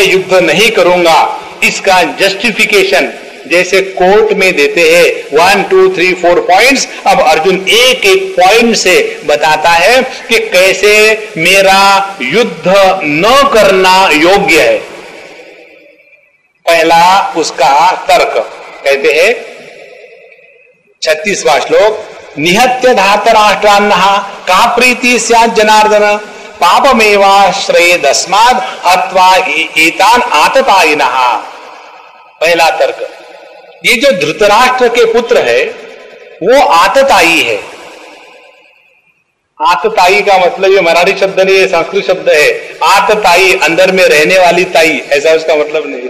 मैं युद्ध नहीं करूंगा, इसका जस्टिफिकेशन जैसे कोर्ट में देते हैं 1 2 3 4 पॉइंट्स, अब अर्जुन एक एक पॉइंट से बताता है कि कैसे मेरा युद्ध न करना योग्य है। पहला उसका तर्क कहते हैं 36वां श्लोक, निहत्य धातराष्ट्रान्नः का प्रीति स्यात् जनार्दन पापमेवाश्रयेदस्माद् हत्वा एतान् आततायिनः। पहला तर्क, ये जो धृतराष्ट्र के पुत्र है वो आतताई है। आतताई का मतलब ये मराठी शब्द नहीं है, संस्कृत शब्द है। आतताई अंदर में रहने वाली ताई, ऐसा उसका मतलब नहीं।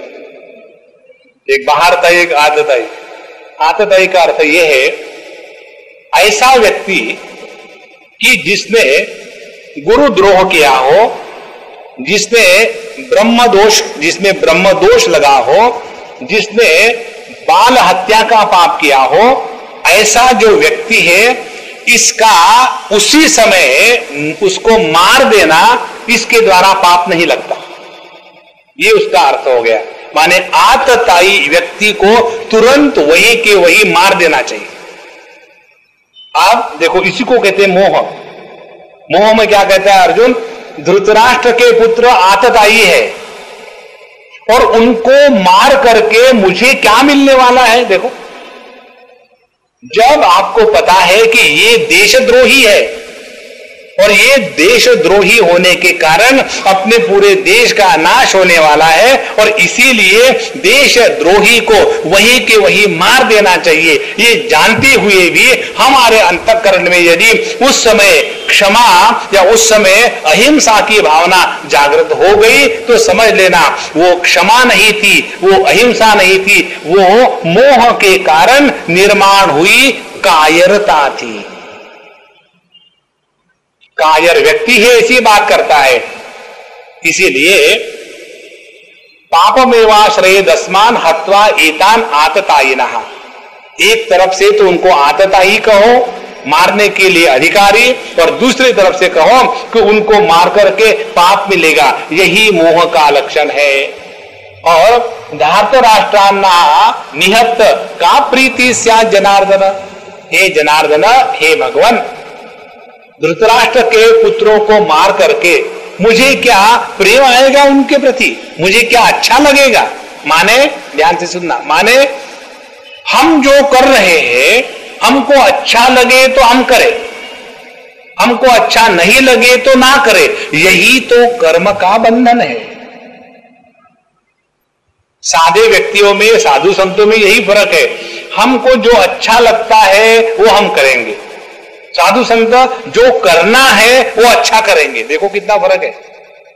एक बाहर ताई, एक आतताई। आतताई का अर्थ ये है ऐसा व्यक्ति कि जिसने गुरुद्रोह किया हो, जिसमें ब्रह्म दोष लगा हो, जिसने बाल हत्या का पाप किया हो, ऐसा जो व्यक्ति है इसका उसी समय उसको मार देना, इसके द्वारा पाप नहीं लगता। ये उसका अर्थ हो गया। माने आतताई व्यक्ति को तुरंत वही के वही मार देना चाहिए। अब देखो, इसी को कहते हैं मोह। मोह में क्या कहता है अर्जुन? धृतराष्ट्र के पुत्र आतताई है और उनको मार करके मुझे क्या मिलने वाला है? देखो, जब आपको पता है कि ये देशद्रोही है और ये देशद्रोही होने के कारण अपने पूरे देश का नाश होने वाला है और इसीलिए देशद्रोही को वही के वही मार देना चाहिए, ये जानते हुए भी हमारे अंतःकरण में यदि उस समय क्षमा या उस समय अहिंसा की भावना जागृत हो गई तो समझ लेना वो क्षमा नहीं थी, वो अहिंसा नहीं थी, वो मोह के कारण निर्माण हुई कायरता थी। कायर व्यक्ति है, ऐसी बात करता है। इसीलिए पापमेवाश्रयेदस्मान् हत्वा एतान् आततायिनः, एक तरफ से तो उनको आतताई कहो, मारने के लिए अधिकारी, और दूसरी तरफ से कहो कि उनको मार करके पाप मिलेगा, यही मोह का लक्षण है। और धातराष्ट्रान्ना निहत का प्रीति स्यात् जनार्दन, हे जनार्दन, हे भगवान, धृतराष्ट्र के पुत्रों को मार करके मुझे क्या प्रेम आएगा उनके प्रति, मुझे क्या अच्छा लगेगा? माने, ध्यान से सुनना, माने हम जो कर रहे हैं हमको अच्छा लगे तो हम करें, हमको अच्छा नहीं लगे तो ना करें, यही तो कर्म का बंधन है। सादे व्यक्तियों में, साधु संतों में यही फर्क है। हमको जो अच्छा लगता है वो हम करेंगे, साधु संत जो करना है वो अच्छा करेंगे। देखो कितना फर्क है।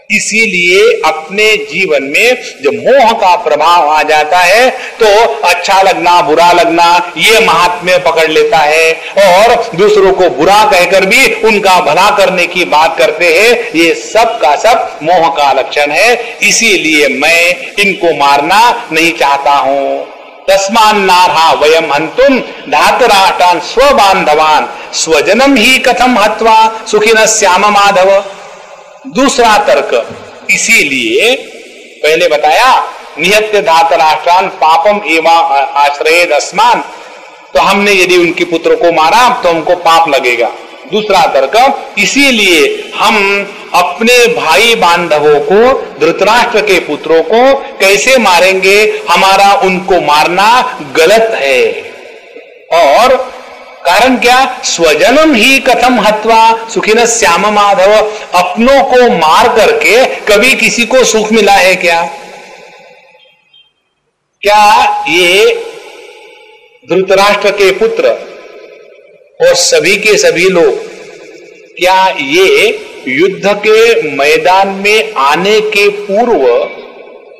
इसीलिए अपने जीवन में जब मोह का प्रभाव आ जाता है तो अच्छा लगना, बुरा लगना, ये महात्म्य पकड़ लेता है और दूसरों को बुरा कहकर भी उनका भला करने की बात करते हैं। ये सब का सब मोह का लक्षण है। इसीलिए मैं इनको मारना नहीं चाहता हूं। तस्मान्नार्हा वयम हंतुम धातराष्ट्रान् स्वबांधवान् स्वजनम ही कथम हत्वा सुखिनः स्याम माधव। दूसरा तर्क, इसीलिए पहले बताया निहत्य धातराष्ट्रान् पापम एवं आश्रयेद अस्मान्, तो हमने यदि उनके पुत्र को मारा तो हमको पाप लगेगा। दूसरा तर्क, इसीलिए हम अपने भाई बांधवों को, धृतराष्ट्र के पुत्रों को कैसे मारेंगे? हमारा उनको मारना गलत है। और कारण क्या? स्वजनम ही कथम हत्वा सुखिनः स्याम माधव, अपनों को मार करके कभी किसी को सुख मिला है क्या? क्या ये धृतराष्ट्र के पुत्र और सभी के सभी लोग, क्या ये युद्ध के मैदान में आने के पूर्व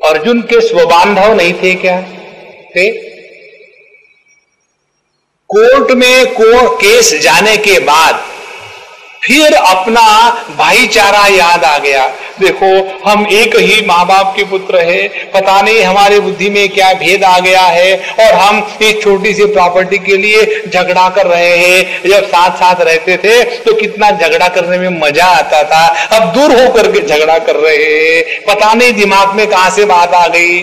अर्जुन के स्वबांधव नहीं थे क्या? थे। कोर्ट में केस जाने के बाद फिर अपना भाईचारा याद आ गया, देखो हम एक ही माँ बाप के पुत्र हैं, पता नहीं हमारे बुद्धि में क्या भेद आ गया है और हम इस छोटी सी प्रॉपर्टी के लिए झगड़ा कर रहे हैं। जब साथ साथ रहते थे तो कितना झगड़ा करने में मजा आता था, अब दूर होकर के झगड़ा कर रहे हैं, पता नहीं दिमाग में कहां से बात आ गई।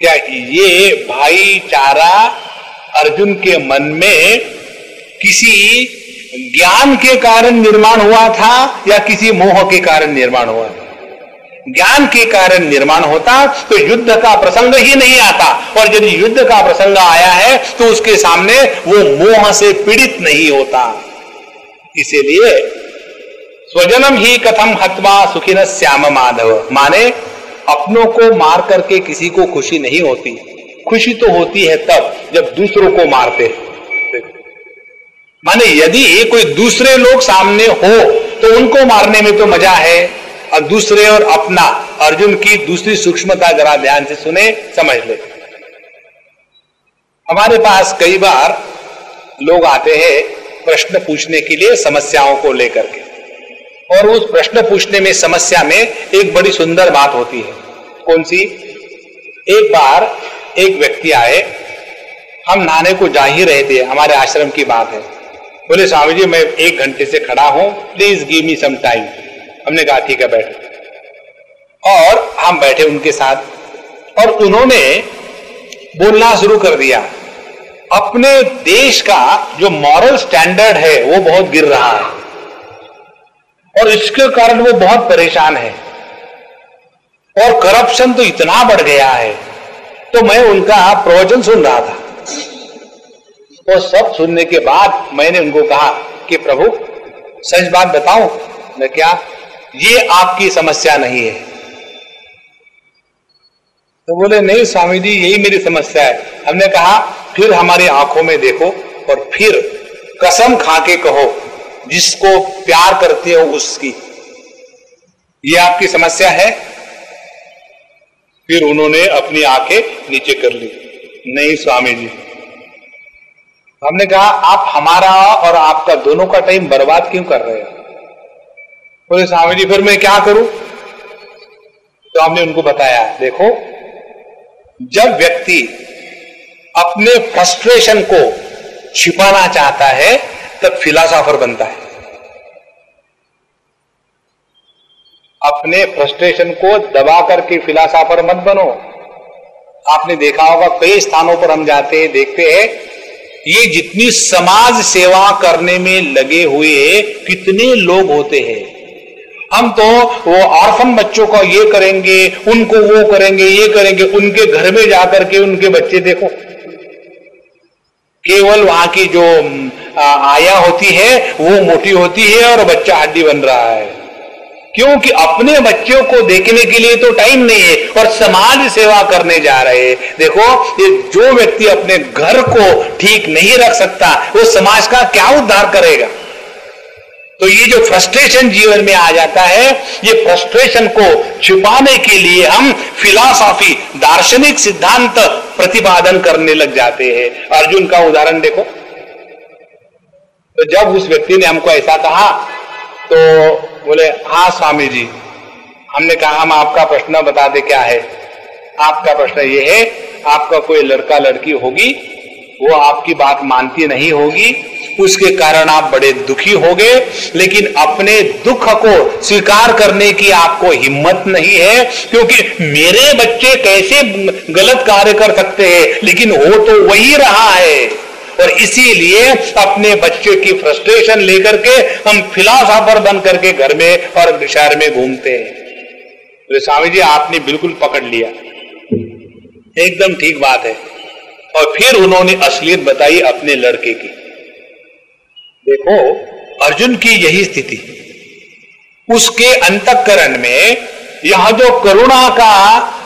क्या ये भाईचारा अर्जुन के मन में किसी ज्ञान के कारण निर्माण हुआ था या किसी मोह के कारण निर्माण हुआ था? ज्ञान के कारण निर्माण होता तो युद्ध का प्रसंग ही नहीं आता, और यदि युद्ध का प्रसंग आया है तो उसके सामने वो मोह से पीड़ित नहीं होता। इसीलिए स्वजनम ही कथम हत्वा सुखिन श्याम माधव, माने अपनों को मार करके किसी को खुशी नहीं होती। खुशी तो होती है तब जब दूसरों को मारते। माने यदि कोई दूसरे लोग सामने हो तो उनको मारने में तो मजा है, और दूसरे और अपना। अर्जुन की दूसरी सूक्ष्मता जरा ध्यान से सुने, समझ ले। हमारे पास कई बार लोग आते हैं प्रश्न पूछने के लिए समस्याओं को लेकर के, और उस प्रश्न पूछने में समस्या में एक बड़ी सुंदर बात होती है। कौन सी? एक बार एक व्यक्ति आए, हम नहाने को जा ही रहे थे, हमारे आश्रम की बात है। बोले स्वामी जी मैं 1 घंटे से खड़ा हूं, please give me some time. हमने कहा ठीक है बैठ, और हम बैठे उनके साथ, और उन्होंने बोलना शुरू कर दिया। अपने देश का जो मॉरल स्टैंडर्ड है वो बहुत गिर रहा है, और इसके कारण वो बहुत परेशान है, और करप्शन तो इतना बढ़ गया है। तो मैं उनका प्रवचन सुन रहा था, और सब सुनने के बाद मैंने उनको कहा कि प्रभु सच बात बताऊं मैं, क्या ये आपकी समस्या नहीं है? तो बोले नहीं स्वामी जी यही मेरी समस्या है। हमने कहा फिर हमारी आंखों में देखो और फिर कसम खा के कहो जिसको प्यार करते हो उसकी, ये आपकी समस्या है? फिर उन्होंने अपनी आंखें नीचे कर ली, नहीं स्वामी जी। हमने कहा आप हमारा और आपका दोनों का टाइम बर्बाद क्यों कर रहे हो? बोले स्वामी जी फिर मैं क्या करूं? तो हमने उनको बताया देखो, जब व्यक्ति अपने फ्रस्ट्रेशन को छिपाना चाहता है तब फिलॉसफर बनता है। अपने फ्रस्ट्रेशन को दबा करके फिलॉसफर मत बनो। आपने देखा होगा कई स्थानों पर हम जाते हैं, देखते हैं ये जितनी समाज सेवा करने में लगे हुए कितने लोग होते हैं। हम तो वो ऑर्फन बच्चों का ये करेंगे, उनको वो करेंगे, ये करेंगे, उनके घर में जाकर के उनके बच्चे देखो, केवल वहां की जो आया होती है वो मोटी होती है और बच्चा हड्डी बन रहा है, क्योंकि अपने बच्चों को देखने के लिए तो टाइम नहीं है और समाज सेवा करने जा रहे हैं। देखो ये जो व्यक्ति अपने घर को ठीक नहीं रख सकता वो समाज का क्या उद्धार करेगा? तो ये जो फ्रस्ट्रेशन जीवन में आ जाता है, ये फ्रस्ट्रेशन को छुपाने के लिए हम फिलॉसफी, दार्शनिक सिद्धांत प्रतिपादन करने लग जाते हैं। अर्जुन का उदाहरण देखो, तो जब उस व्यक्ति ने हमको ऐसा कहा तो बोले हाँ स्वामी जी। हमने कहा हम आपका प्रश्न बता दे क्या है? आपका प्रश्न ये है, आपका कोई लड़का लड़की होगी, वो आपकी बात मानती नहीं होगी, उसके कारण आप बड़े दुखी होगे, लेकिन अपने दुख को स्वीकार करने की आपको हिम्मत नहीं है, क्योंकि मेरे बच्चे कैसे गलत कार्य कर सकते हैं, लेकिन हो तो वही रहा है, और इसीलिए अपने बच्चे की फ्रस्ट्रेशन लेकर के हम फिलॉसफर बन करके घर में और शहर में घूमते हैं। तो स्वामी जी आपने बिल्कुल पकड़ लिया, एकदम ठीक बात है। और फिर उन्होंने असलियत बताई अपने लड़के की। देखो अर्जुन की यही स्थिति, उसके अंतःकरण में यह जो करुणा का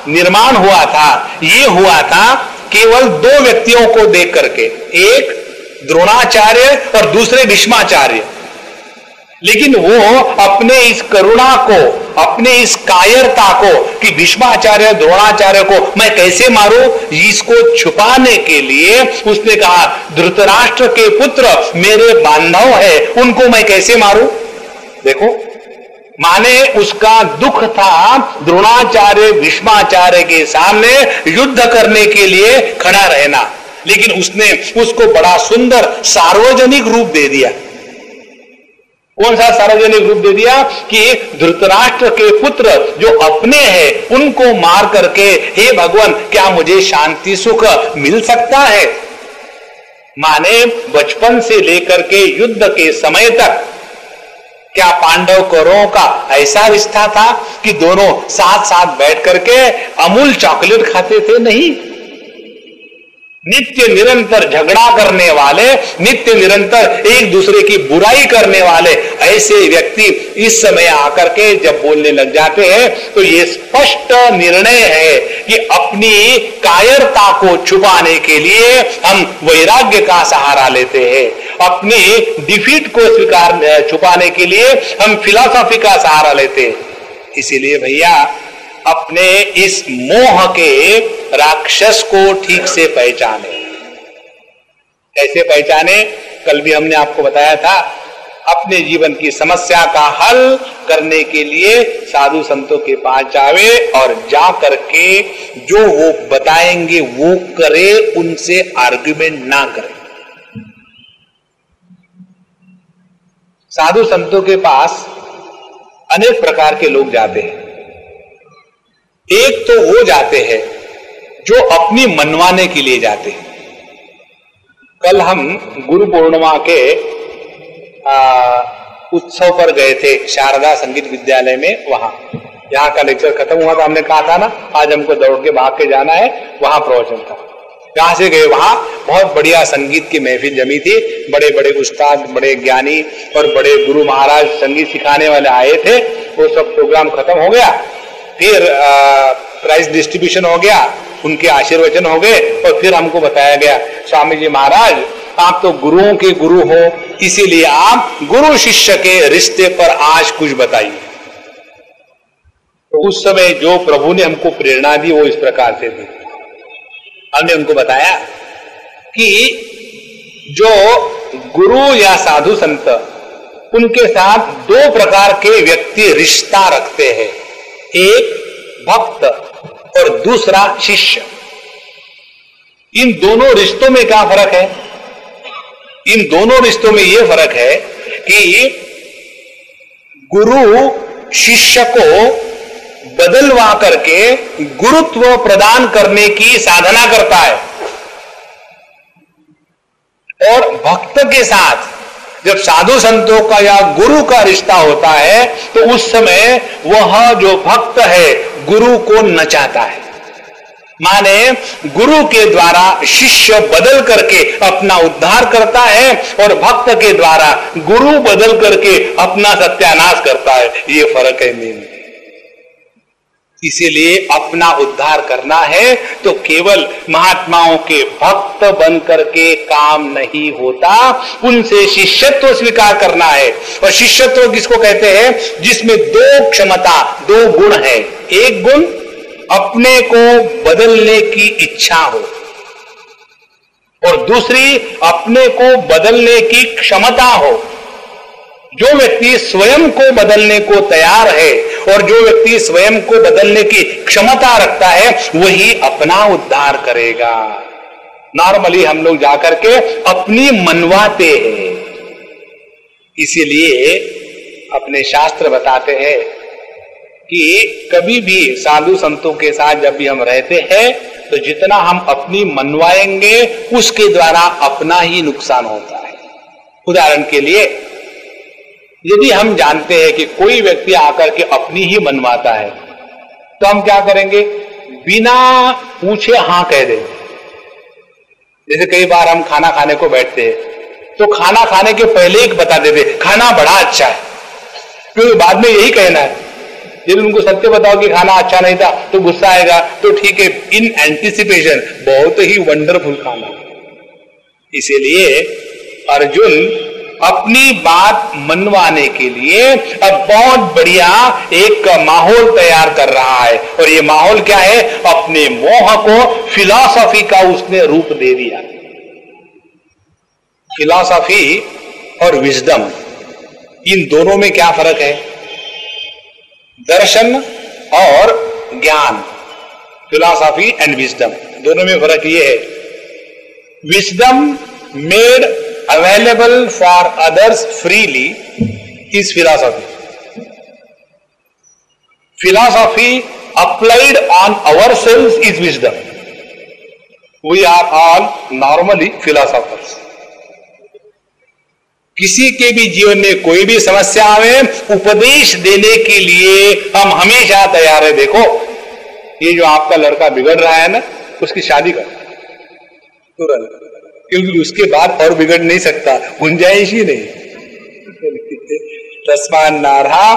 निर्माण हुआ था, ये हुआ था केवल 2 व्यक्तियों को देख करके, एक द्रोणाचार्य और दूसरे भीष्माचार्य। लेकिन वो अपने इस करुणा को, अपने इस कायरता को कि भीष्माचार्य द्रोणाचार्य को मैं कैसे मारूं, इसको छुपाने के लिए उसने कहा धृतराष्ट्र के पुत्र मेरे बांधव है, उनको मैं कैसे मारूं? देखो माने उसका दुख था द्रोणाचार्य भीष्माचार्य के सामने युद्ध करने के लिए खड़ा रहना, लेकिन उसने उसको बड़ा सुंदर सार्वजनिक रूप दे दिया। कौन सा सार्वजनिक रूप दे दिया कि धृतराष्ट्र के पुत्र जो अपने हैं उनको मार करके, हे भगवान क्या मुझे शांति सुख मिल सकता है? माने बचपन से लेकर के युद्ध के समय तक क्या पांडव कौरवों का ऐसा रिश्ता था कि दोनों साथ साथ बैठ करके अमूल चॉकलेट खाते थे? नहीं। नित्य निरंतर झगड़ा करने वाले, नित्य निरंतर एक दूसरे की बुराई करने वाले ऐसे व्यक्ति इस समय आकर के जब बोलने लग जाते हैं तो ये स्पष्ट निर्णय है कि अपनी कायरता को छुपाने के लिए हम वैराग्य का सहारा लेते हैं, अपनी डिफीट को छुपाने के लिए हम फिलॉसफी का सहारा लेते हैं। इसीलिए भैया अपने इस मोह के राक्षस को ठीक से पहचाने। कैसे पहचाने? कल भी हमने आपको बताया था, अपने जीवन की समस्या का हल करने के लिए साधु संतों के पास जावे और जा करके जो वो बताएंगे वो करे, उनसे आर्ग्यूमेंट ना करे। साधु संतों के पास अनेक प्रकार के लोग जाते हैं। एक तो वो जाते हैं जो अपनी मनवाने के लिए जाते हैं। कल हम गुरु पूर्णिमा के उत्सव पर गए थे शारदा संगीत विद्यालय में। वहां यहाँ का लेक्चर खत्म हुआ था, हमने कहा था ना आज हमको दौड़ के भाग के जाना है, वहां प्रवचन था। यहां से गए, वहां बहुत बढ़िया संगीत की महफिल जमी थी। बड़े बड़े उस्ताद, बड़े ज्ञानी और बड़े गुरु महाराज संगीत सिखाने वाले आए थे। वो सब प्रोग्राम खत्म हो गया, फिर प्राइज डिस्ट्रीब्यूशन हो गया, उनके आशीर्वचन हो गए और फिर हमको बताया गया, स्वामी जी महाराज आप तो गुरुओं के गुरु हो, इसीलिए आप गुरु शिष्य के रिश्ते पर आज कुछ बताइए। तो उस समय जो प्रभु ने हमको प्रेरणा दी वो इस प्रकार से दी। हमने उनको बताया कि जो गुरु या साधु संत, उनके साथ दो प्रकार के व्यक्ति रिश्ता रखते हैं, एक भक्त और दूसरा शिष्य। इन दोनों रिश्तों में क्या फर्क है? इन दोनों रिश्तों में यह फर्क है कि गुरु शिष्य को बदलवा करके गुरुत्व प्रदान करने की साधना करता है, और भक्त के साथ जब साधु संतों का या गुरु का रिश्ता होता है तो उस समय वह जो भक्त है गुरु को नचाता है। माने गुरु के द्वारा शिष्य बदल करके अपना उद्धार करता है और भक्त के द्वारा गुरु बदल करके अपना सत्यानाश करता है। ये फर्क है मेन। इसीलिए अपना उद्धार करना है तो केवल महात्माओं के भक्त बन करके काम नहीं होता, उनसे शिष्यत्व स्वीकार करना है। और शिष्यत्व किसको कहते हैं? जिसमें दो क्षमता, दो गुण है। एक गुण अपने को बदलने की इच्छा हो और दूसरी अपने को बदलने की क्षमता हो। जो व्यक्ति स्वयं को बदलने को तैयार है और जो व्यक्ति स्वयं को बदलने की क्षमता रखता है वही अपना उद्धार करेगा। नॉर्मली हम लोग जाकर के अपनी मनवाते हैं। इसीलिए अपने शास्त्र बताते हैं कि कभी भी साधु संतों के साथ जब भी हम रहते हैं तो जितना हम अपनी मनवाएंगे उसके द्वारा अपना ही नुकसान होता है। उदाहरण के लिए यदि हम जानते हैं कि कोई व्यक्ति आकर के अपनी ही मनवाता है तो हम क्या करेंगे? बिना पूछे हां कह देंगे। जैसे कई बार हम खाना खाने को बैठते हैं तो खाना खाने के पहले ही बता देते खाना बड़ा अच्छा है, क्योंकि बाद में यही कहना है। यदि उनको सत्य बताओ कि खाना अच्छा नहीं था तो गुस्सा आएगा, तो ठीक है, इन एंटिसिपेशन बहुत ही वंडरफुल खाना। इसीलिए अर्जुन अपनी बात मनवाने के लिए अब बहुत बढ़िया एक माहौल तैयार कर रहा है। और ये माहौल क्या है? अपने मोह को फिलॉसफी का उसने रूप दे दिया। फिलॉसफी और विजडम, इन दोनों में क्या फर्क है? दर्शन और ज्ञान, फिलॉसफी एंड विजडम, दोनों में फर्क ये है, wisdom made available for others freely is philosophy. Philosophy applied on ourselves is wisdom. We are all normally philosophers. किसी के भी जीवन में कोई भी समस्या आवे, उपदेश देने के लिए हम हमेशा तैयार है. देखो, ये जो आपका लड़का बिगड़ रहा है ना, उसकी शादी कर तुरंत, क्योंकि उसके बाद और बिगड़ नहीं सकता, गुंजाइश ही नहीं. तस्मान् नारहा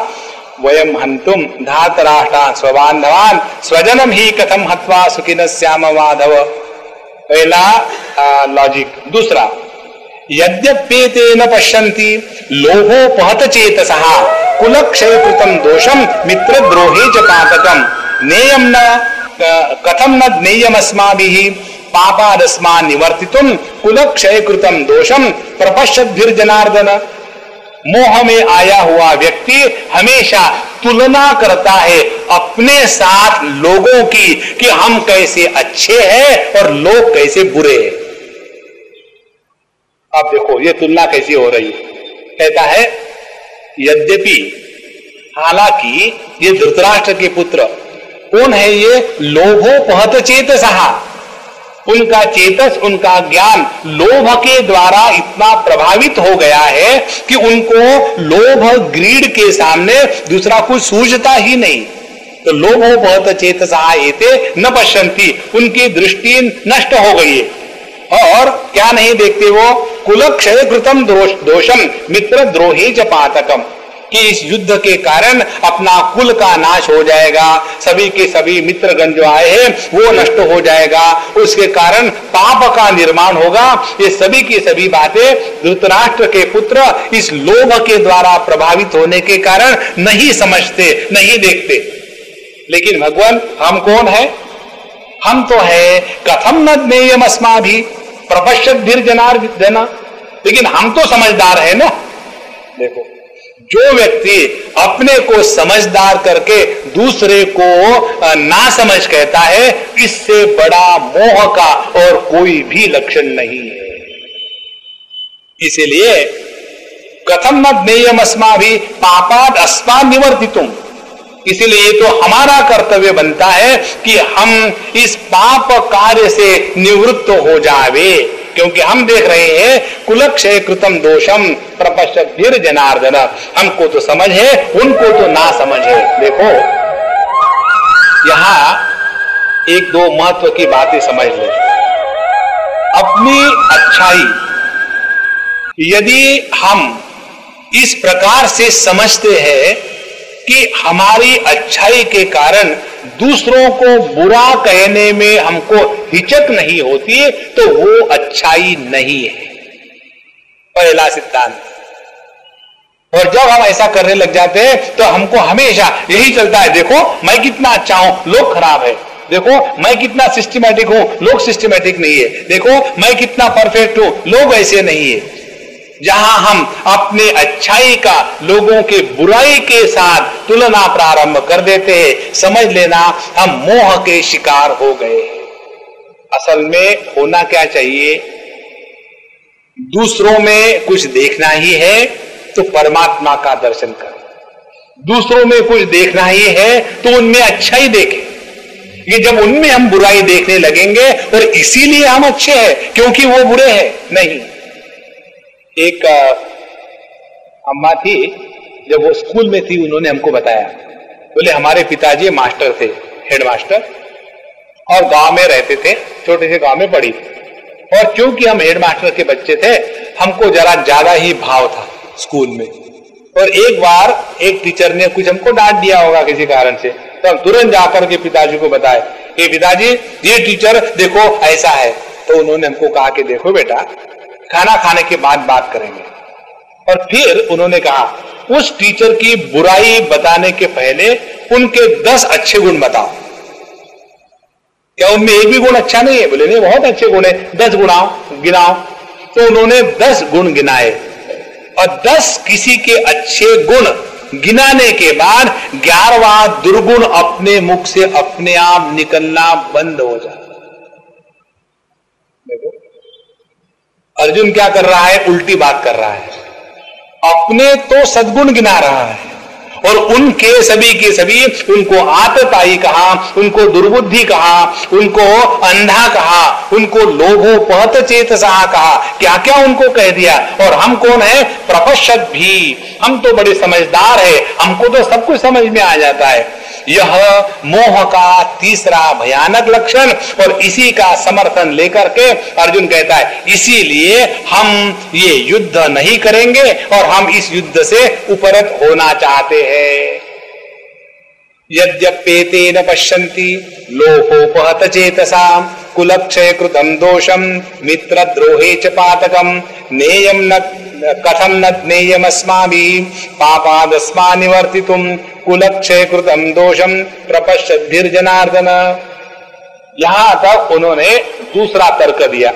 वयम हंतुम धातराष्ट्रा स्वबांधवान स्वजनम ही कथम हत्वा सुखिन श्याम माधव. पहला लॉजिक. दूसरा, यद्यप्येते न पश्यन्ति लोभोपहत चेतसः कुलक्षय कृतं दोषम मित्रद्रोहे च पातकम नेयम न कथम न ज्ञेयमस्माभिः पापादस्मान् निवर्तितुम कुलक्षय कृतं दोषम प्रपश्यद्भिर्जनार्दन. मोह में आया हुआ व्यक्ति हमेशा तुलना करता है अपने साथ लोगों की कि हम कैसे अच्छे हैं और लोग कैसे बुरे हैं. अब देखो ये तुलना कैसी हो रही है. कहता है यद्यपि, हालांकि ये धृतराष्ट्र के पुत्र कौन है, ये लोभोपहत चेतसः, उनका चेतस, उनका ज्ञान लोभ के द्वारा इतना प्रभावित हो गया है कि उनको लोभ, ग्रीड के सामने दूसरा कुछ सूझता ही नहीं. तो लोभोपहत चेतसः एते न पश्यन्ति, उनकी दृष्टि नष्ट हो गई है. और क्या नहीं देखते वो, कुलक्षय कृतं दोषम मित्र द्रोहे च पातकम, कि इस युद्ध के कारण अपना कुल का नाश हो जाएगा, सभी के सभी मित्रगण जो आए हैं वो नष्ट हो जाएगा, उसके कारण पाप का निर्माण होगा. ये सभी की सभी बातें धृतराष्ट्र के पुत्र इस लोभ के द्वारा प्रभावित होने के कारण नहीं समझते, नहीं देखते. लेकिन भगवान, हम कौन है? हम तो है कथम न ज्ञेयम अस्माभिः प्रपश्यद्भिर्जनार्दन. लेकिन हम तो समझदार है ना. देखो, जो व्यक्ति अपने को समझदार करके दूसरे को ना समझ कहता है, इससे बड़ा मोह का और कोई भी लक्षण नहीं है. इसीलिए कथम न ज्ञेयम अस्माभिः पापाद अस्मान् निवर्तितुम, इसीलिए तो हमारा कर्तव्य बनता है कि हम इस पाप कार्य से निवृत्त हो जावे, क्योंकि हम देख रहे हैं कुलक्षय कृतं दोषम प्रपश्यद्भिर जनार्दन. हमको तो समझ है, उनको तो ना समझ है. देखो, यहां एक दो महत्व की बातें समझ ले. अपनी अच्छाई यदि हम इस प्रकार से समझते हैं कि हमारी अच्छाई के कारण दूसरों को बुरा कहने में हमको हिचक नहीं होती, तो वो अच्छाई नहीं है. पहला सिद्धांत. और जब हम ऐसा करने लग जाते हैं तो हमको हमेशा यही चलता है, देखो मैं कितना अच्छा हूं, लोग खराब है. देखो मैं कितना सिस्टमैटिक हूं, लोग सिस्टमैटिक नहीं है. देखो मैं कितना परफेक्ट हूं, लोग ऐसे नहीं है. जहां हम अपने अच्छाई का लोगों के बुराई के साथ तुलना प्रारंभ कर देते हैं, समझ लेना हम मोह के शिकार हो गए. असल में होना क्या चाहिए, दूसरों में कुछ देखना ही है तो परमात्मा का दर्शन कर. दूसरों में कुछ देखना ही है तो उनमें अच्छाई देखें. ये जब उनमें हम बुराई देखने लगेंगे और इसीलिए हम अच्छे हैं क्योंकि वो बुरे हैं, नहीं. एक अम्मा थी, जब वो स्कूल में थी, उन्होंने हमको बताया, बोले हमारे पिताजी मास्टर थे, हेडमास्टर, और गांव में रहते थे, छोटे से गांव में पढ़ी. और क्योंकि हम हेडमास्टर के बच्चे थे, हमको जरा ज्यादा ही भाव था स्कूल में. और एक बार एक टीचर ने कुछ हमको डांट दिया होगा किसी कारण से, तो हम तुरंत जाकर के पिताजी को बताए कि पिताजी ये टीचर देखो ऐसा है. तो उन्होंने हमको कहा कि देखो बेटा, खाना खाने के बाद बात करेंगे. और फिर उन्होंने कहा उस टीचर की बुराई बताने के पहले उनके 10 अच्छे गुण बताओ. क्या उनमें एक भी गुण अच्छा नहीं है? बोले नहीं, बहुत अच्छे गुण है. 10 गुणाओ, गिनाओ. तो उन्होंने 10 गुण गिनाए और 10 किसी के अच्छे गुण गिनाने के बाद 11वां दुर्गुण अपने मुख से अपने आप निकलना बंद हो जाता। देखो अर्जुन क्या कर रहा है, उल्टी बात कर रहा है। अपने तो सद्गुण गिना रहा है और उनके सभी के सभी, उनको आतताई कहा, उनको दुर्बुद्धि कहा, उनको अंधा कहा, उनको लोभोपहत चेतसा कहा, क्या क्या उनको कह दिया। और हम कौन है, प्रपश्यत भी, हम तो बड़े समझदार है, हमको तो सब कुछ समझ में आ जाता है। यह मोह का तीसरा भयानक लक्षण, और इसी का समर्थन लेकर के अर्जुन कहता है इसीलिए हम ये युद्ध नहीं करेंगे और हम इस युद्ध से उपरत होना चाहते हैं। यद्यप्येते न पश्यन्ति लोकोपहत चेतसा कुलक्षय कृतं दोषम मित्रद्रोहे च पातकम नेयम न कथम न ज्ञेयमस्माभिः पापादस्मा निवर्तितुम कुलक्षय कृतं दोषम प्रपश्यद्भिर्जनार्दन। यहां तक उन्होंने दूसरा तर्क दिया।